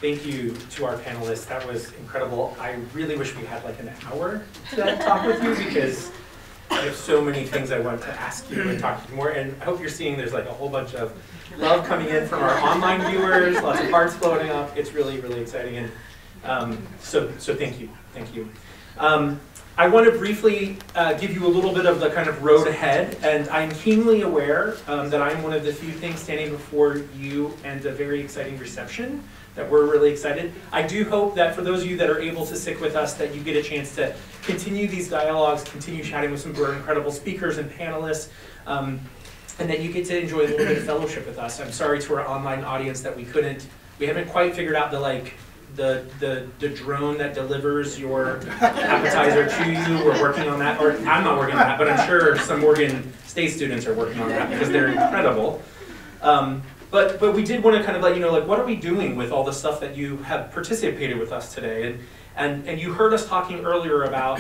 Thank you to our panelists. That was incredible. I really wish we had like an hour to talk with you because I have so many things I want to ask you and talk to you more. And I hope you're seeing there's like a whole bunch of love coming in from our online viewers, lots of hearts floating up. It's really, really exciting. And so thank you. Thank you. I want to briefly give you a little bit of the kind of road ahead, and I'm keenly aware that I'm one of the few things standing before you and a very exciting reception that we're really excited. I do hope that for those of you that are able to stick with us, that you get a chance to continue these dialogues, continue chatting with some of our incredible speakers and panelists, and that you get to enjoy a little bit of fellowship with us. I'm sorry to our online audience that we haven't quite figured out the drone that delivers your appetizer to you. We're working on that, or I'm not working on that, but I'm sure some Morgan State students are working on that because they're incredible. But we did want to kind of let you know, like, what are we doing with all the stuff that you have participated with us today? And you heard us talking earlier about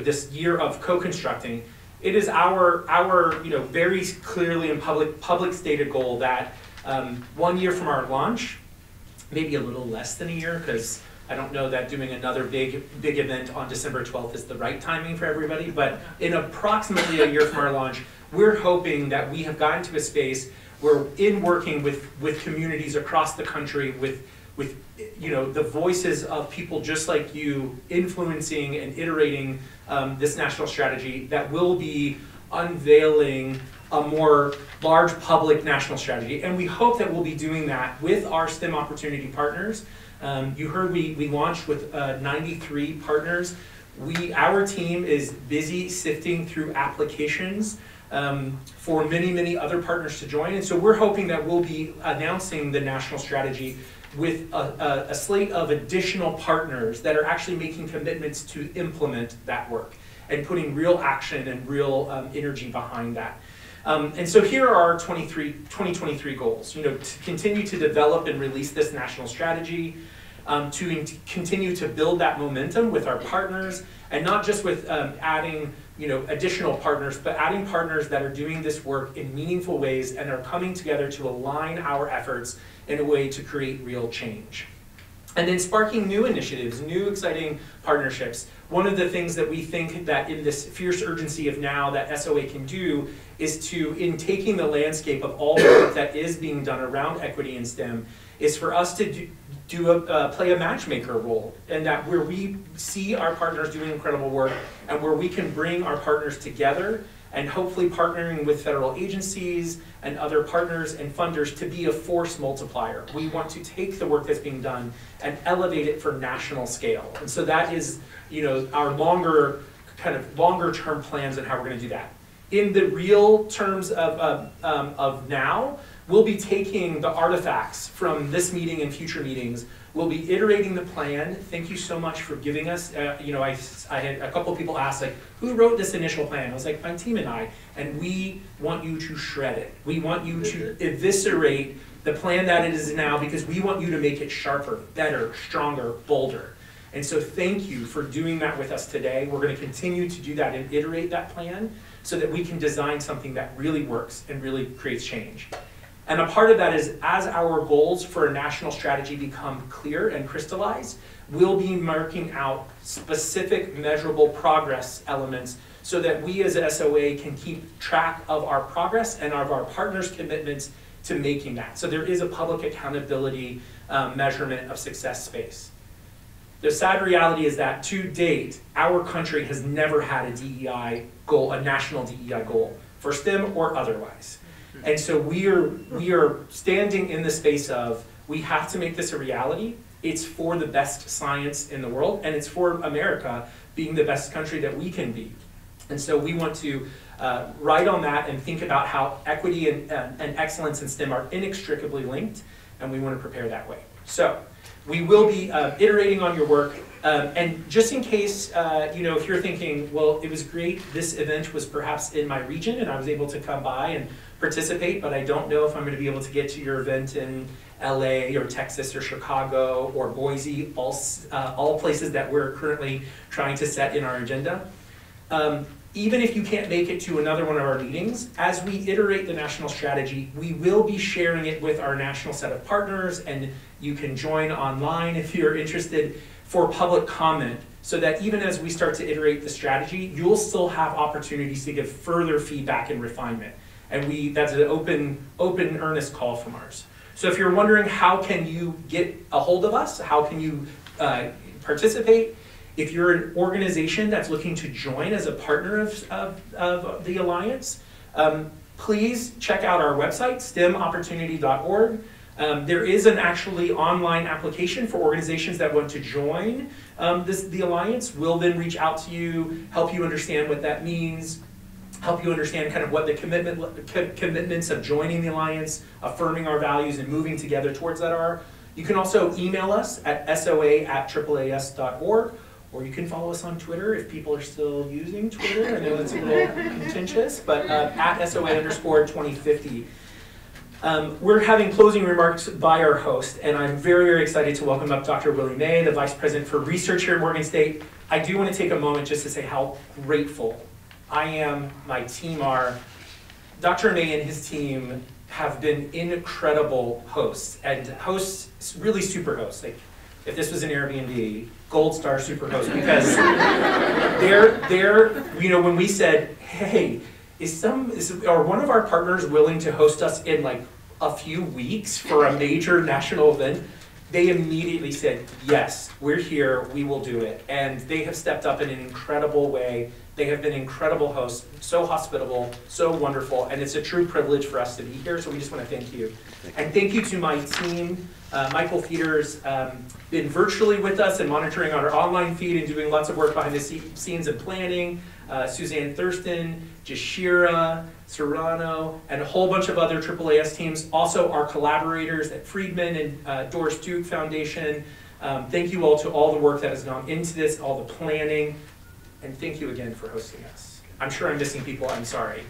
this year of co-constructing. It is our very clearly and public stated goal that 1 year from our launch, maybe a little less than a year, because I don't know that doing another big event on December 12th is the right timing for everybody, but in approximately a year from our launch, we're hoping that we have gotten to a space where, in working with communities across the country, with the voices of people just like you, influencing and iterating this national strategy, that will be unveiling a more large public national strategy. And we hope that we'll be doing that with our STEM opportunity partners. You heard we launched with 93 partners. Our team is busy sifting through applications for many other partners to join. And so we're hoping that we'll be announcing the national strategy with a slate of additional partners that are actually making commitments to implement that work and putting real action and real energy behind that. And so here are our 2023 goals. To continue to develop and release this national strategy, to continue to build that momentum with our partners, and not just with adding additional partners, but adding partners that are doing this work in meaningful ways and are coming together to align our efforts in a way to create real change. And then sparking new initiatives, new exciting partnerships. One of the things that we think that in this fierce urgency of now that SOA can do is to, in taking the landscape of all the work that is being done around equity and STEM, is for us to play a matchmaker role, and that where we see our partners doing incredible work and where we can bring our partners together, and hopefully partnering with federal agencies and other partners and funders to be a force multiplier. We want to take the work that's being done and elevate it for national scale. And so that is our longer term plans and how we're going to do that. In the real terms of now, we'll be taking the artifacts from this meeting and future meetings. We'll be iterating the plan. Thank you so much for giving us, I had a couple of people ask, like, who wrote this initial plan? I was like, my team and I, and we want you to shred it. We want you to eviscerate the plan that it is now, because we want you to make it sharper, better, stronger, bolder. And so thank you for doing that with us today. We're going to continue to do that and iterate that plan so that we can design something that really works and really creates change. And a part of that is, as our goals for a national strategy become clear and crystallized, we'll be marking out specific measurable progress elements so that we as SOA can keep track of our progress and of our partners' commitments to making that. So there is a public accountability measurement of success space. The sad reality is that to date, our country has never had a DEI goal, a national DEI goal, for STEM or otherwise. And so we are standing in the space of, we have to make this a reality. It's for the best science in the world, and it's for America being the best country that we can be. And so we want to write on that and think about how equity and excellence in STEM are inextricably linked, and we want to prepare that way. So we will be iterating on your work. And just in case, if you're thinking, well, it was great, this event was perhaps in my region and I was able to come by and participate, but I don't know if I'm going to be able to get to your event in LA or Texas or Chicago or Boise, all places that we're currently trying to set in our agenda. Even if you can't make it to another one of our meetings, as we iterate the national strategy, we will be sharing it with our national set of partners, and you can join online if you're interested for public comment, so that even as we start to iterate the strategy, you'll still have opportunities to give further feedback and refinement. And that's an open, earnest call from ours. So if you're wondering how can you get a hold of us, how can you participate, if you're an organization that's looking to join as a partner of the Alliance, please check out our website, stemopportunity.org. There is an actually online application for organizations that want to join the Alliance. We'll then reach out to you, help you understand what that means, help you understand kind of what the commitments of joining the Alliance, affirming our values, and moving together towards that are. You can also email us at soa@AAAS.org, or you can follow us on Twitter if people are still using Twitter. I know it's a little contentious, but at SOA_2050. We're having closing remarks by our host, and I'm very, very excited to welcome up Dr. Willie May, the Vice President for Research here at Morgan State. I do want to take a moment just to say how grateful I am, my team are. Dr. May and his team have been incredible hosts, and hosts, really super hosts. Like, if this was an Airbnb, gold star super host, because they're when we said, hey, is one of our partners willing to host us in like a few weeks for a major national event? They immediately said, yes, we're here, we will do it. And they have stepped up in an incredible way. They have been incredible hosts, so hospitable, so wonderful, and it's a true privilege for us to be here, so we just want to thank you. And thank you to my team. Michael Feeder's been virtually with us and monitoring our online feed and doing lots of work behind the scenes and planning. Suzanne Thurston, Jashira, Serrano, and a whole bunch of other AAAS teams. Also our collaborators at Friedman and Doris Duke Foundation. Thank you all to all the work that has gone into this, all the planning, and thank you again for hosting us. I'm sure I'm missing people, I'm sorry.